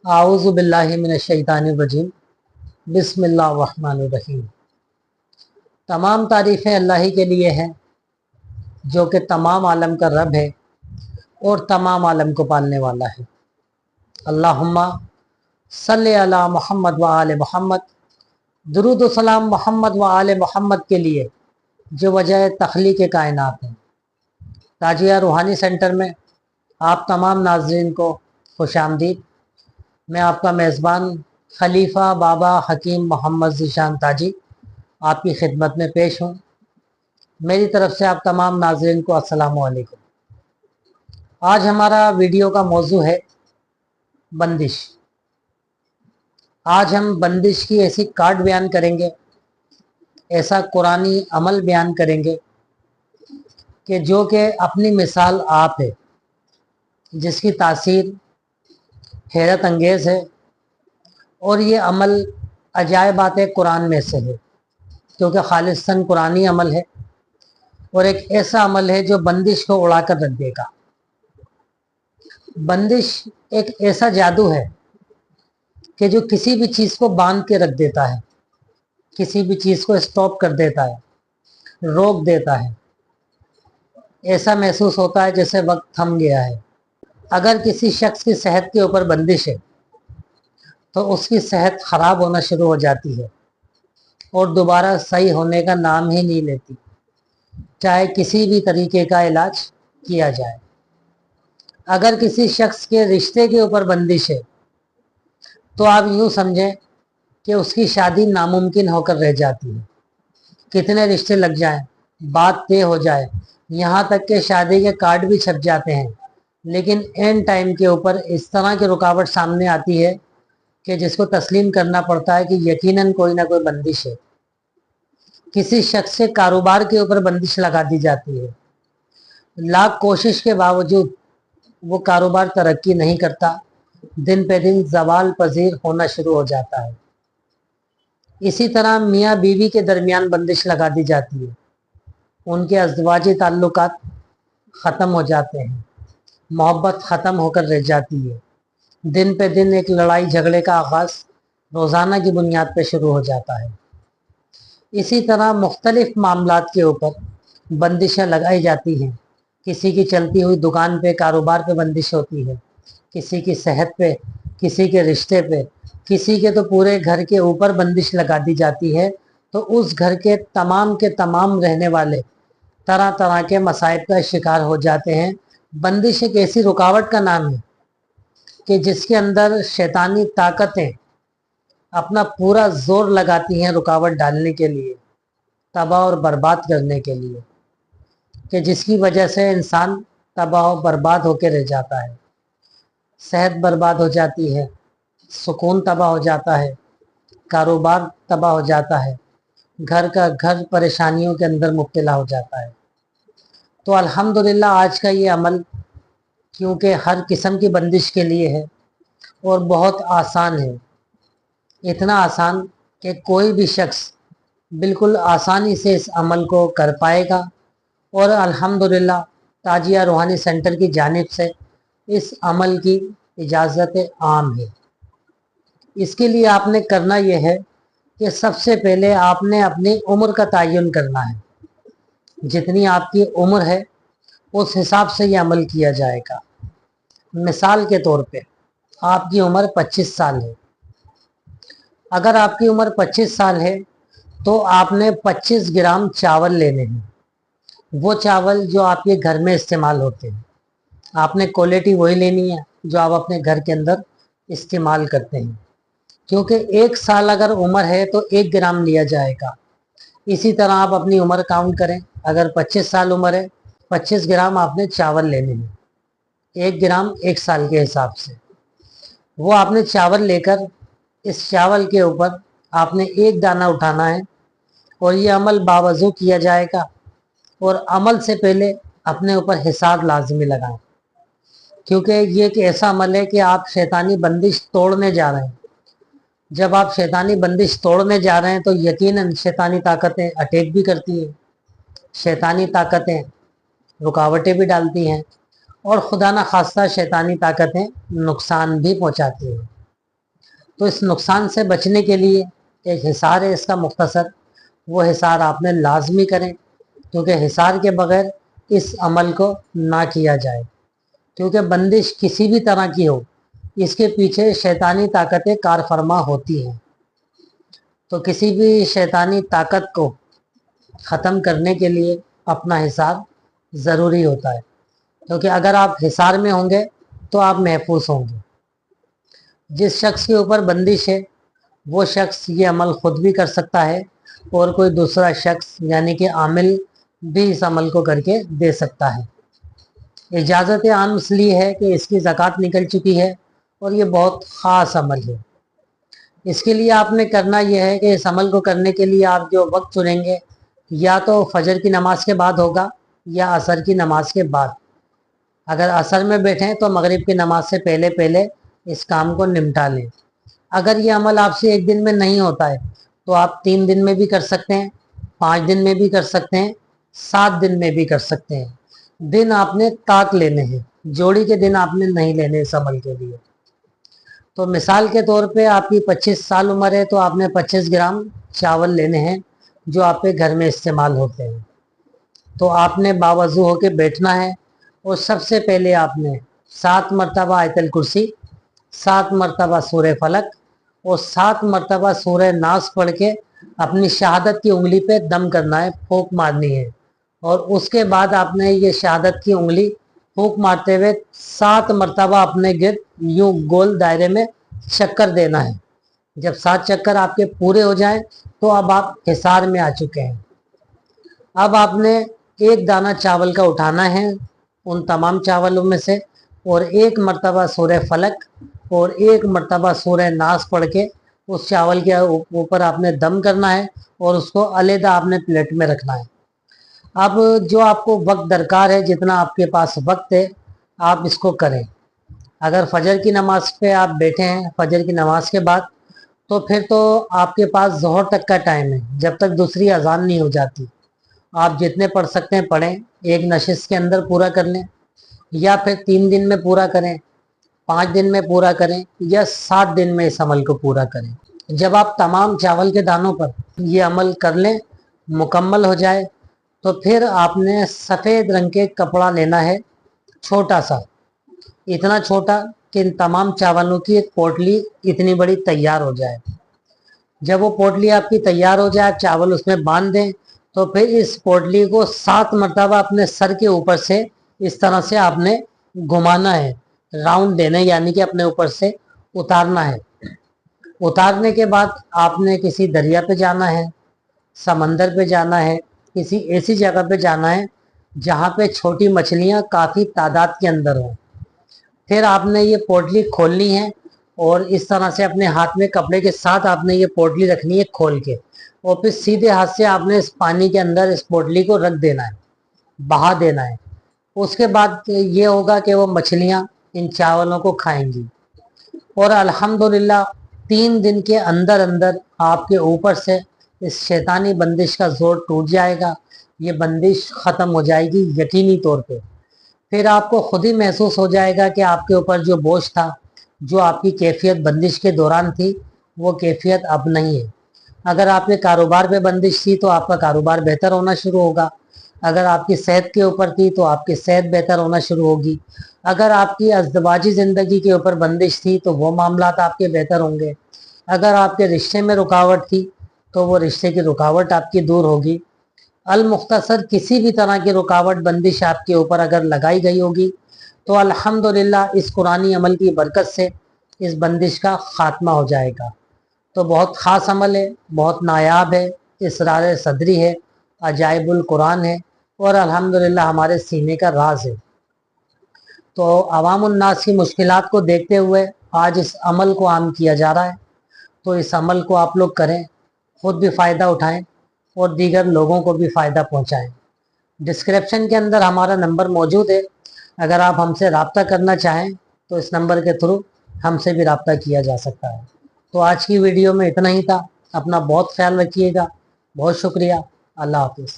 आऊज़ु बिल्लाहि मिनश्शैतानिर्रजीम बिस्मिल्लाहिर्रहमानिर्रहीम। तमाम तारीफ़ें अल्लाह ही के लिए हैं जो कि तमाम आलम का रब है और तमाम आलम को पालने वाला है। अल्लाहुम्मा सल्ली अला मोहम्मद व आले मोहम्मद। दुरूद व सलाम मोहम्मद व आले मोहम्मद के लिए जो वजह तख्लीक़ कायनात है। ताजिया रूहानी सेंटर में आप तमाम नाज़रीन को खुशामदीद। मैं आपका मेज़बान खलीफा बाबा हकीम मोहम्मद ज़ीशान ताजी आपकी खिदमत में पेश हूँ। मेरी तरफ से आप तमाम नाज़रीन को अस्सलामु अलैकुम। आज हमारा वीडियो का मौजू है बंदिश। आज हम बंदिश की ऐसी काट बयान करेंगे, ऐसा कुरानी अमल बयान करेंगे कि जो कि अपनी मिसाल आप है, जिसकी तासीर हैरत अंगेज़ है और ये अमल अजायबात कुरान में से है, क्योंकि खालिसन कुरानी अमल है और एक ऐसा अमल है जो बंदिश को उड़ा कर रख देगा। बंदिश एक ऐसा जादू है कि जो किसी भी चीज़ को बांध के रख देता है, किसी भी चीज़ को स्टॉप कर देता है, रोक देता है। ऐसा महसूस होता है जैसे वक्त थम गया है। अगर किसी शख्स की सेहत के ऊपर बंदिश है तो उसकी सेहत ख़राब होना शुरू हो जाती है और दोबारा सही होने का नाम ही नहीं लेती, चाहे किसी भी तरीके का इलाज किया जाए। अगर किसी शख्स के रिश्ते के ऊपर बंदिश है तो आप यूँ समझें कि उसकी शादी नामुमकिन होकर रह जाती है। कितने रिश्ते लग जाएं, बात तय हो जाए, यहाँ तक कि शादी के कार्ड भी छप जाते हैं, लेकिन एंड टाइम के ऊपर इस तरह की रुकावट सामने आती है कि जिसको तस्लीम करना पड़ता है कि यकीनन कोई ना कोई बंदिश है। किसी शख्स के कारोबार के ऊपर बंदिश लगा दी जाती है, लाख कोशिश के बावजूद वो कारोबार तरक्की नहीं करता, दिन पे दिन जवाल पजीर होना शुरू हो जाता है। इसी तरह मियाँ बीवी के दरमियान बंदिश लगा दी जाती है, उनके अज़वाजी ताल्लुकात ख़त्म हो जाते हैं, मोहब्बत ख़त्म होकर रह जाती है। दिन पे दिन एक लड़ाई झगड़े का आगाज़ रोज़ाना की बुनियाद पे शुरू हो जाता है। इसी तरह मुख्तलिफ मामलात के ऊपर बंदिशें लगाई जाती हैं। किसी की चलती हुई दुकान पे, कारोबार पे बंदिश होती है, किसी की सेहत पे, किसी के रिश्ते पे, किसी के तो पूरे घर के ऊपर बंदिश लगा दी जाती है। तो उस घर के तमाम रहने वाले तरह तरह के मसाइब का शिकार हो जाते हैं। बंदिश एक ऐसी रुकावट का नाम है कि जिसके अंदर शैतानी ताकतें अपना पूरा जोर लगाती हैं रुकावट डालने के लिए, तबाह और बर्बाद करने के लिए, कि जिसकी वजह से इंसान तबाह और बर्बाद होकर रह जाता है। सेहत बर्बाद हो जाती है, सुकून तबाह हो जाता है, कारोबार तबाह हो जाता है, घर का घर परेशानियों के अंदर मुब्तला हो जाता है। तो अल्हम्दुलिल्लाह आज का ये अमल क्योंकि हर किस्म की बंदिश के लिए है और बहुत आसान है, इतना आसान कि कोई भी शख्स बिल्कुल आसानी से इस अमल को कर पाएगा। और अल्हम्दुलिल्लाह ताजिया रूहानी सेंटर की जानिब से इस अमल की इजाज़त आम है। इसके लिए आपने करना यह है कि सबसे पहले आपने अपनी उम्र का तयन करना है। जितनी आपकी उम्र है उस हिसाब से ये अमल किया जाएगा। मिसाल के तौर पे आपकी उम्र 25 साल है। अगर आपकी उम्र 25 साल है तो आपने 25 ग्राम चावल लेने हैं, वो चावल जो आपके घर में इस्तेमाल होते हैं। आपने क्वालिटी वही लेनी है जो आप अपने घर के अंदर इस्तेमाल करते हैं, क्योंकि 1 साल अगर उम्र है तो 1 ग्राम लिया जाएगा। इसी तरह आप अपनी उम्र काउंट करें। अगर 25 साल उम्र है, 25 ग्राम आपने चावल लेने हैं, 1 ग्राम 1 साल के हिसाब से। वो आपने चावल लेकर इस चावल के ऊपर आपने एक दाना उठाना है और ये अमल बावजू किया जाएगा। और अमल से पहले अपने ऊपर हिसाब लाजमी लगाएं, क्योंकि ये एक ऐसा अमल है कि आप शैतानी बंदिश तोड़ने जा रहे हैं। जब आप शैतानी बंदिश तोड़ने जा रहे हैं तो यकीनन शैतानी ताकतें अटैक भी करती हैं, शैतानी ताकतें रुकावटें भी डालती हैं और खुदा न खास्ता शैतानी ताकतें नुकसान भी पहुंचाती हैं। तो इस नुकसान से बचने के लिए एक हिसार है इसका मुख्तसर, वो हिसार आपने लाजमी करें, क्योंकि हिसार के बगैर इस अमल को ना किया जाए। क्योंकि बंदिश किसी भी तरह की हो, इसके पीछे शैतानी ताकतें कारफरमा होती हैं। तो किसी भी शैतानी ताकत को ख़त्म करने के लिए अपना हिसार ज़रूरी होता है, क्योंकि अगर आप हिसार में होंगे तो आप महफूज होंगे। जिस शख्स के ऊपर बंदिश है वो शख्स ये अमल खुद भी कर सकता है और कोई दूसरा शख्स यानी कि आमिल भी इस अमल को करके दे सकता है। इजाज़त आम इसलिए है कि इसकी ज़कात निकल चुकी है और ये बहुत ख़ास अमल है। इसके लिए आपने करना यह है कि इस अमल को करने के लिए आप जो वक्त चुनेंगे या तो फजर की नमाज के बाद होगा या असर की नमाज के बाद। अगर असर में बैठें तो मगरिब की नमाज से पहले पहले इस काम को निपटा लें। अगर ये अमल आपसे एक दिन में नहीं होता है तो आप 3 दिन में भी कर सकते हैं, 5 दिन में भी कर सकते हैं, 7 दिन में भी कर सकते हैं। दिन आपने ताक लेने हैं, जोड़ी के दिन आपने नहीं लेने इस अमल के लिए। तो मिसाल के तौर पे आपकी 25 साल उम्र है तो आपने 25 ग्राम चावल लेने हैं जो आपके घर में इस्तेमाल होते हैं। तो आपने बावजू होकर बैठना है और सबसे पहले आपने 7 मरतबा आयतल कुर्सी, 7 मरतबा सूरह फलक और 7 मरतबा सूरह नास पढ़ के अपनी शहादत की उंगली पे दम करना है, फूंक मारनी है। और उसके बाद आपने ये शहादत की उंगली फूंक मारते हुए 7 मरतबा अपने गिर्द यूं गोल दायरे में चक्कर देना है। जब 7 चक्कर आपके पूरे हो जाएं तो अब आप हिसार में आ चुके हैं। अब आपने एक दाना चावल का उठाना है उन तमाम चावलों में से और 1 मरतबा सूरह फलक और 1 मरतबा सूरह नास पढ़ के उस चावल के ऊपर आपने दम करना है और उसको अलहदा आपने प्लेट में रखना है। अब जो आपको वक्त दरकार है, जितना आपके पास वक्त है आप इसको करें। अगर फजर की नमाज पे आप बैठे हैं फजर की नमाज के बाद, तो फिर तो आपके पास ज़ोहर तक का टाइम है, जब तक दूसरी अजान नहीं हो जाती। आप जितने पढ़ सकते हैं पढ़ें, एक नशिस्त के अंदर पूरा कर लें, या फिर 3 दिन में पूरा करें, 5 दिन में पूरा करें, या 7 दिन में इस अमल को पूरा करें। जब आप तमाम चावल के दानों पर ये अमल कर लें, मुकम्मल हो जाए, तो फिर आपने सफ़ेद रंग के कपड़ा लेना है, छोटा सा, इतना छोटा कि इन तमाम चावलों की एक पोटली इतनी बड़ी तैयार हो जाए। जब वो पोटली आपकी तैयार हो जाए, चावल उसमें बांध दें, तो फिर इस पोटली को 7 मरतबा अपने सर के ऊपर से इस तरह से आपने घुमाना है, राउंड देना है, यानी कि अपने ऊपर से उतारना है। उतारने के बाद आपने किसी दरिया पे जाना है, समंदर पे जाना है, किसी ऐसी जगह पे जाना है जहाँ पे छोटी मछलियाँ काफ़ी तादाद के अंदर हों। फिर आपने ये पोटली खोलनी है और इस तरह से अपने हाथ में कपड़े के साथ आपने ये पोटली रखनी है खोल के, और फिर सीधे हाथ से आपने इस पानी के अंदर इस पोटली को रख देना है, बहा देना है। उसके बाद ये होगा कि वो मछलियाँ इन चावलों को खाएंगी और अल्हम्दुलिल्लाह 3 दिन के अंदर अंदर आपके ऊपर से इस शैतानी बंदिश का जोर टूट जाएगा। ये बंदिश ख़त्म हो जाएगी यकीनी तौर पे। फिर आपको खुद ही महसूस हो जाएगा कि आपके ऊपर जो बोझ था, जो आपकी कैफियत बंदिश के दौरान थी, वो कैफियत अब नहीं है। अगर आपके कारोबार पे बंदिश थी तो आपका कारोबार बेहतर होना शुरू होगा। अगर आपकी सेहत के ऊपर थी तो आपकी सेहत बेहतर होना शुरू होगी। अगर आपकी अज़दवाजी ज़िंदगी के ऊपर बंदिश थी तो वो मामलात आपके बेहतर होंगे। अगर आपके रिश्ते में रुकावट थी तो वो रिश्ते की रुकावट आपकी दूर होगी। अल मुख्तसर किसी भी तरह की रुकावट बंदिश आपके ऊपर अगर लगाई गई होगी तो अल्हम्दुलिल्लाह इस कुरानी अमल की बरकत से इस बंदिश का ख़ात्मा हो जाएगा। तो बहुत ख़ास अमल है, बहुत नायाब है, इसरार सदरी है, अजाइबुल कुरान है और अल्हम्दुलिल्लाह हमारे सीने का राज है। तो अवामुन्नास की मुश्किलात को देखते हुए आज इस अमल को आम किया जा रहा है। तो इस अमल को आप लोग करें, ख़ुद भी फ़ायदा उठाएं और दीगर लोगों को भी फ़ायदा पहुंचाएं। डिस्क्रिप्शन के अंदर हमारा नंबर मौजूद है, अगर आप हमसे रब्ता करना चाहें तो इस नंबर के थ्रू हमसे भी रब्ता किया जा सकता है। तो आज की वीडियो में इतना ही था। अपना बहुत ख्याल रखिएगा। बहुत शुक्रिया। अल्लाह हाफिज़।